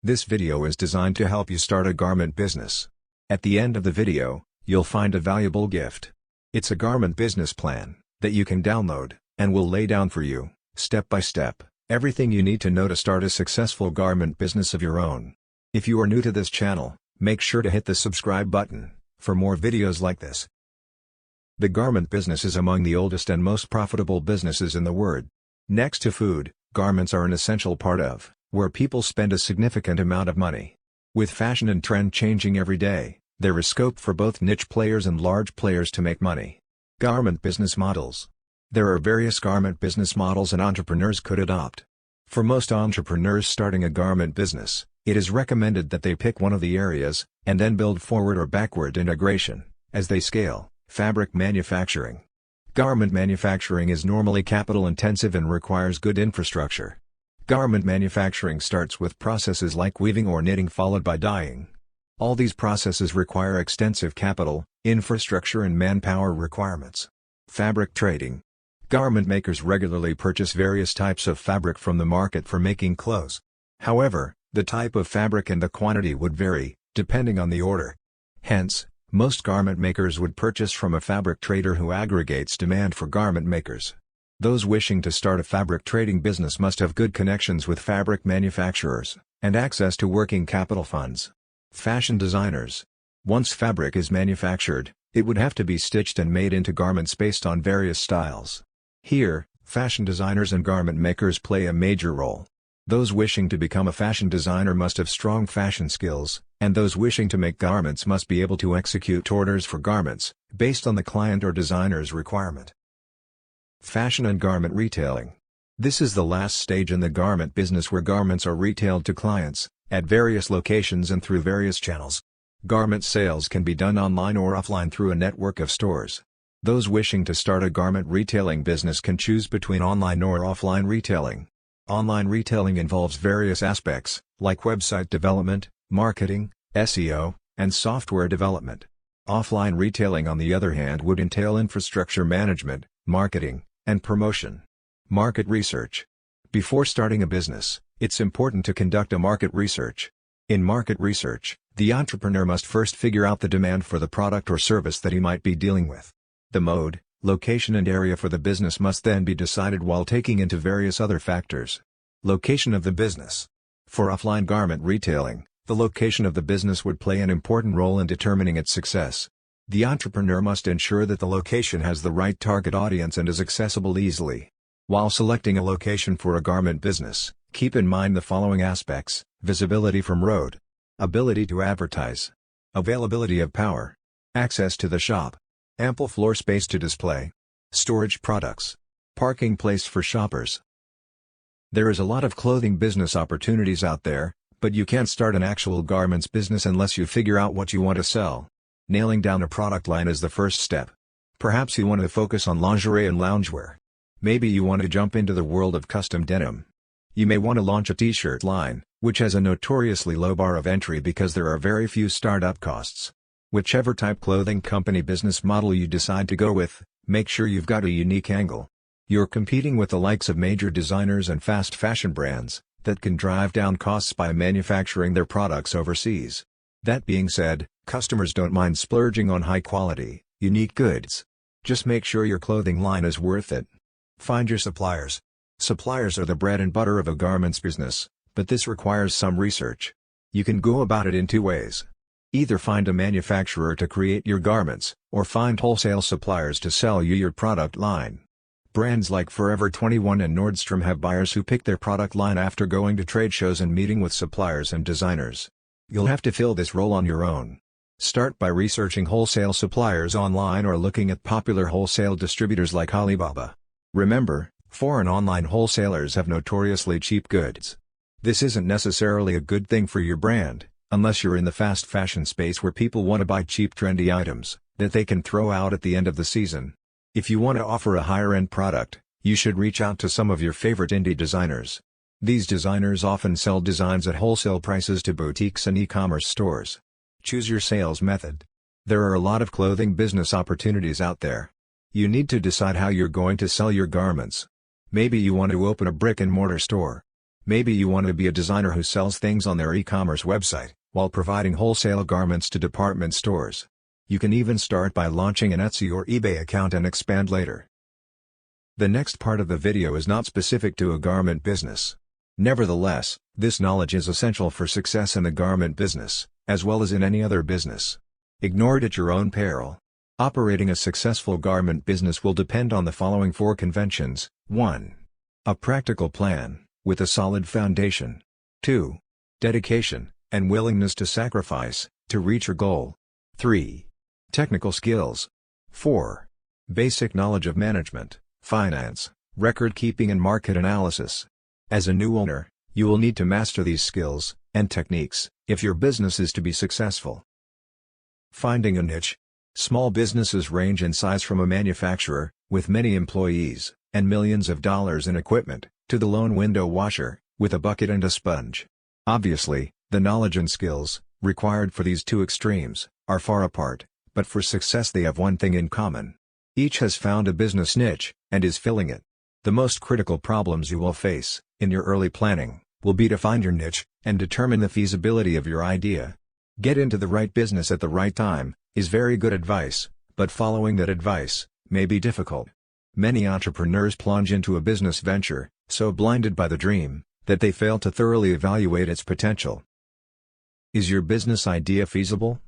This video is designed to help you start a garment business. At the end of the video, you'll find a valuable gift. It's a garment business plan that you can download, and will lay down for you, step by step, everything you need to know to start a successful garment business of your own. If you are new to this channel, make sure to hit the subscribe button for more videos like this. The garment business is among the oldest and most profitable businesses in the world. Next to food, garments are an essential part of where people spend a significant amount of money. With fashion and trend changing every day, there is scope for both niche players and large players to make money. Garment business models. There are various garment business models an entrepreneurs could adopt. For most entrepreneurs starting a garment business, it is recommended that they pick one of the areas, and then build forward or backward integration, as they scale. Fabric manufacturing. Garment manufacturing is normally capital intensive and requires good infrastructure. Garment manufacturing starts with processes like weaving or knitting followed by dyeing. All these processes require extensive capital, infrastructure and manpower requirements. Fabric trading. Garment makers regularly purchase various types of fabric from the market for making clothes. However, the type of fabric and the quantity would vary, depending on the order. Hence, most garment makers would purchase from a fabric trader who aggregates demand for garment makers. Those wishing to start a fabric trading business must have good connections with fabric manufacturers, and access to working capital funds. Fashion designers. Once fabric is manufactured, it would have to be stitched and made into garments based on various styles. Here, fashion designers and garment makers play a major role. Those wishing to become a fashion designer must have strong fashion skills, and those wishing to make garments must be able to execute orders for garments, based on the client or designer's requirement. Fashion and garment retailing. This is the last stage in the garment business where garments are retailed to clients, at various locations and through various channels. Garment sales can be done online or offline through a network of stores. Those wishing to start a garment retailing business can choose between online or offline retailing. Online retailing involves various aspects, like website development, marketing, SEO, and software development. Offline retailing on the other hand would entail infrastructure management, marketing, and promotion. Market research. Before starting a business, it's important to conduct a market research. In market research, the entrepreneur must first figure out the demand for the product or service that he might be dealing with. The mode, location and area for the business must then be decided while taking into various other factors. Location of the business. For offline garment retailing, the location of the business would play an important role in determining its success. The entrepreneur must ensure that the location has the right target audience and is accessible easily. While selecting a location for a garment business, keep in mind the following aspects: visibility from road, ability to advertise, availability of power, access to the shop, ample floor space to display, storage products, parking place for shoppers. There is a lot of clothing business opportunities out there, but you can't start an actual garments business unless you figure out what you want to sell. Nailing down a product line is the first step. Perhaps you want to focus on lingerie and loungewear. Maybe you want to jump into the world of custom denim. You may want to launch a t-shirt line, which has a notoriously low bar of entry because there are very few startup costs. Whichever type clothing company business model you decide to go with, make sure you've got a unique angle. You're competing with the likes of major designers and fast fashion brands that can drive down costs by manufacturing their products overseas. That being said, customers don't mind splurging on high-quality, unique goods. Just make sure your clothing line is worth it. Find your suppliers. Suppliers are the bread and butter of a garments business, but this requires some research. You can go about it in two ways. Either find a manufacturer to create your garments, or find wholesale suppliers to sell you your product line. Brands like Forever 21 and Nordstrom have buyers who pick their product line after going to trade shows and meeting with suppliers and designers. You'll have to fill this role on your own. Start by researching wholesale suppliers online or looking at popular wholesale distributors like Alibaba. Remember, foreign online wholesalers have notoriously cheap goods. This isn't necessarily a good thing for your brand, unless you're in the fast fashion space where people want to buy cheap trendy items that they can throw out at the end of the season. If you want to offer a higher-end product, you should reach out to some of your favorite indie designers. These designers often sell designs at wholesale prices to boutiques and e-commerce stores. Choose your sales method. There are a lot of clothing business opportunities out there. You need to decide how you're going to sell your garments. Maybe you want to open a brick-and-mortar store. Maybe you want to be a designer who sells things on their e-commerce website, while providing wholesale garments to department stores. You can even start by launching an Etsy or eBay account and expand later. The next part of the video is not specific to a garment business. Nevertheless, this knowledge is essential for success in the garment business, as well as in any other business. Ignore it at your own peril. Operating a successful garment business will depend on the following 4 conventions. 1. A practical plan, with a solid foundation. 2. Dedication, and willingness to sacrifice, to reach your goal. 3. Technical skills. 4. Basic knowledge of management, finance, record keeping and market analysis. As a new owner, you will need to master these skills and techniques if your business is to be successful. Finding a niche. Small businesses range in size from a manufacturer, with many employees, and millions of dollars in equipment, to the lone window washer, with a bucket and a sponge. Obviously, the knowledge and skills, required for these 2 extremes, are far apart, but for success they have one thing in common. Each has found a business niche, and is filling it. The most critical problems you will face, in your early planning, will be to find your niche, and determine the feasibility of your idea. Get into the right business at the right time, is very good advice, but following that advice may be difficult. Many entrepreneurs plunge into a business venture, so blinded by the dream, that they fail to thoroughly evaluate its potential. Is your business idea feasible?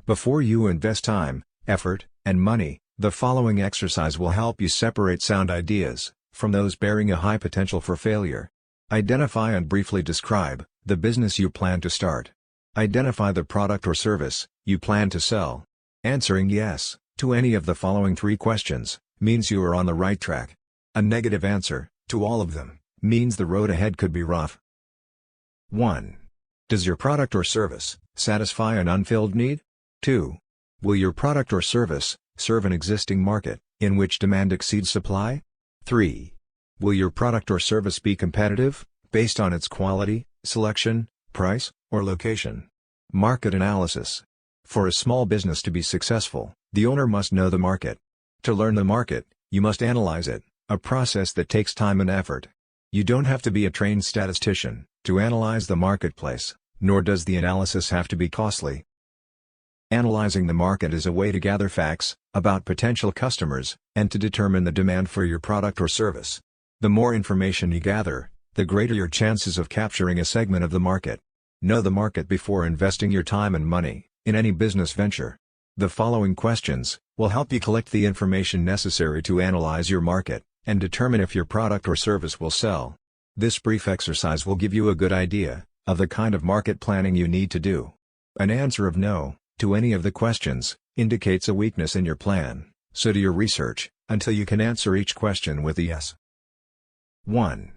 Before you invest time, effort, and money, the following exercise will help you separate sound ideas from those bearing a high potential for failure. Identify and briefly describe the business you plan to start. Identify the product or service you plan to sell. Answering yes to any of the following 3 questions means you are on the right track. A negative answer to all of them means the road ahead could be rough. 1. Does your product or service satisfy an unfilled need? 2. Will your product or service serve an existing market in which demand exceeds supply? 3. Will your product or service be competitive, based on its quality, selection, price, or location? Market analysis. For a small business to be successful, the owner must know the market. To learn the market, you must analyze it, a process that takes time and effort. You don't have to be a trained statistician to analyze the marketplace, nor does the analysis have to be costly. Analyzing the market is a way to gather facts about potential customers, and to determine the demand for your product or service. The more information you gather, the greater your chances of capturing a segment of the market. Know the market before investing your time and money in any business venture. The following questions will help you collect the information necessary to analyze your market and determine if your product or service will sell. This brief exercise will give you a good idea of the kind of market planning you need to do. An answer of no to any of the questions indicates a weakness in your plan, so do your research until you can answer each question with a yes. 1.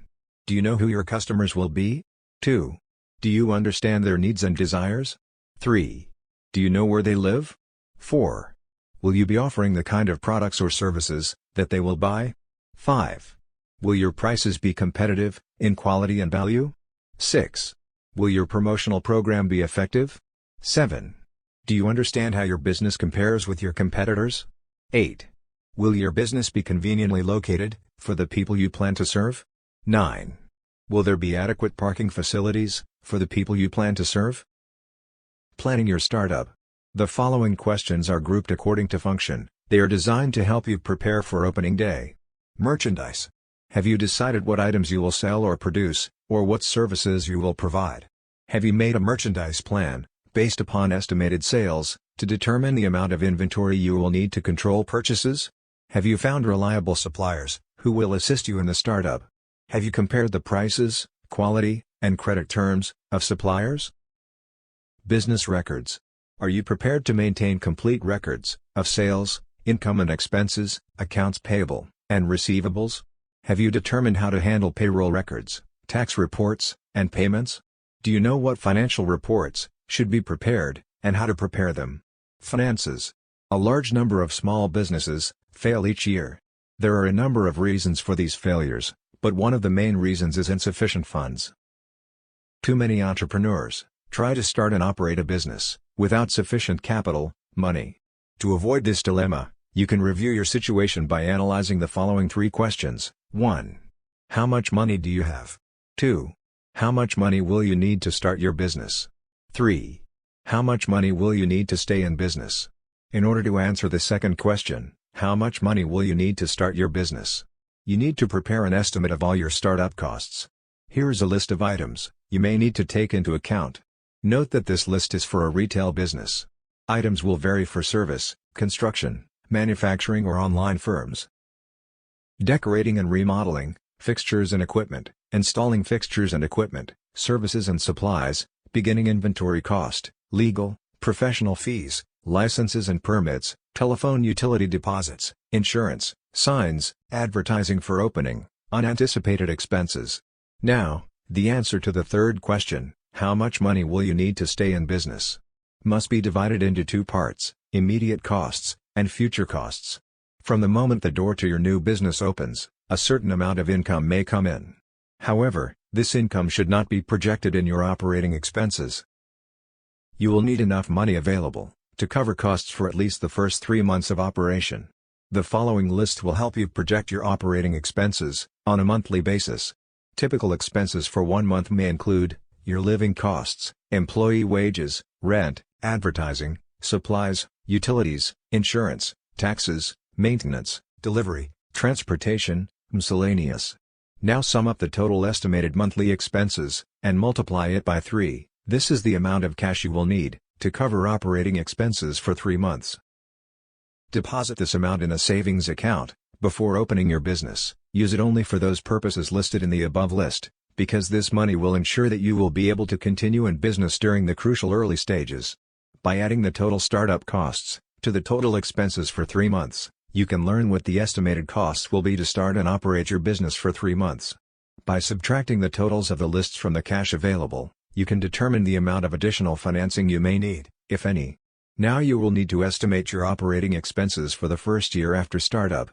Do you know who your customers will be? 2. Do you understand their needs and desires? 3. Do you know where they live? 4. Will you be offering the kind of products or services that they will buy? 5. Will your prices be competitive in quality and value? 6. Will your promotional program be effective? 7. Do you understand how your business compares with your competitors? 8. Will your business be conveniently located for the people you plan to serve? 9. Will there be adequate parking facilities for the people you plan to serve? Planning your startup. The following questions are grouped according to function. They are designed to help you prepare for opening day. Merchandise. Have you decided what items you will sell or produce, or what services you will provide? Have you made a merchandise plan, based upon estimated sales, to determine the amount of inventory you will need to control purchases? Have you found reliable suppliers, who will assist you in the startup? Have you compared the prices, quality, and credit terms of suppliers? Business records. Are you prepared to maintain complete records of sales, income and expenses, accounts payable, and receivables? Have you determined how to handle payroll records, tax reports, and payments? Do you know what financial reports should be prepared, and how to prepare them? Finances. A large number of small businesses fail each year. There are a number of reasons for these failures, but one of the main reasons is insufficient funds. Too many entrepreneurs try to start and operate a business without sufficient capital, money. To avoid this dilemma, you can review your situation by analyzing the following 3 questions. 1. How much money do you have? 2. How much money will you need to start your business? 3. How much money will you need to stay in business? In order to answer the second question, how much money will you need to start your business? You need to prepare an estimate of all your startup costs. Here is a list of items you may need to take into account. Note that this list is for a retail business. Items will vary for service, construction, manufacturing or online firms. Decorating and remodeling, fixtures and equipment, installing fixtures and equipment, services and supplies, beginning inventory cost, legal, professional fees, licenses and permits, telephone utility deposits, insurance, signs, advertising for opening, unanticipated expenses. Now, the answer to the third question, how much money will you need to stay in business? Must be divided into two parts, immediate costs, and future costs. From the moment the door to your new business opens, a certain amount of income may come in. However, this income should not be projected in your operating expenses. You will need enough money available to cover costs for at least the first 3 months of operation. The following list will help you project your operating expenses on a monthly basis. Typical expenses for 1 month may include your living costs, employee wages, rent, advertising, supplies, utilities, insurance, taxes, maintenance, delivery, transportation, miscellaneous. Now sum up the total estimated monthly expenses and multiply it by 3. This is the amount of cash you will need to cover operating expenses for 3 months. Deposit this amount in a savings account before opening your business. Use it only for those purposes listed in the above list, because this money will ensure that you will be able to continue in business during the crucial early stages. By adding the total startup costs to the total expenses for 3 months, you can learn what the estimated costs will be to start and operate your business for 3 months. By subtracting the totals of the lists from the cash available, you can determine the amount of additional financing you may need, if any. Now you will need to estimate your operating expenses for the first year after startup.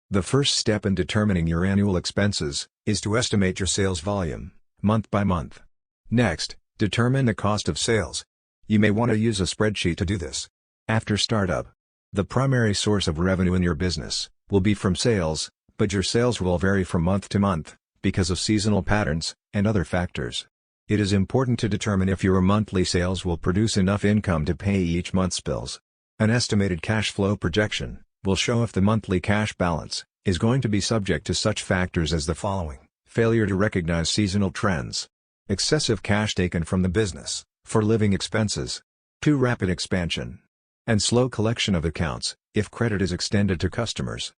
The first step in determining your annual expenses is to estimate your sales volume, month by month. Next, determine the cost of sales. You may want to use a spreadsheet to do this. After startup, the primary source of revenue in your business will be from sales, but your sales will vary from month to month because of seasonal patterns and other factors. It is important to determine if your monthly sales will produce enough income to pay each month's bills. An estimated cash flow projection will show if the monthly cash balance is going to be subject to such factors as the following: failure to recognize seasonal trends, excessive cash taken from the business for living expenses, too rapid expansion, and slow collection of accounts if credit is extended to customers.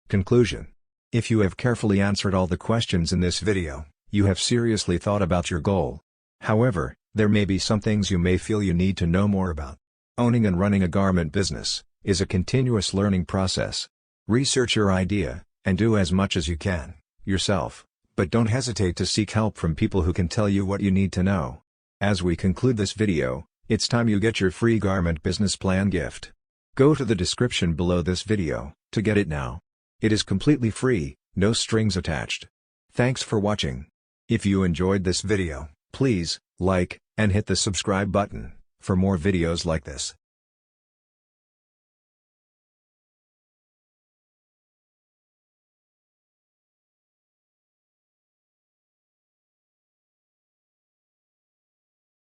Conclusion: if you have carefully answered all the questions in this video, you have seriously thought about your goal. However, there may be some things you may feel you need to know more about. Owning and running a garment business is a continuous learning process. Research your idea, and do as much as you can, yourself, but don't hesitate to seek help from people who can tell you what you need to know. As we conclude this video, it's time you get your free garment business plan gift. Go to the description below this video to get it now. It is completely free, no strings attached. Thanks for watching. If you enjoyed this video, please like and hit the subscribe button for more videos like this.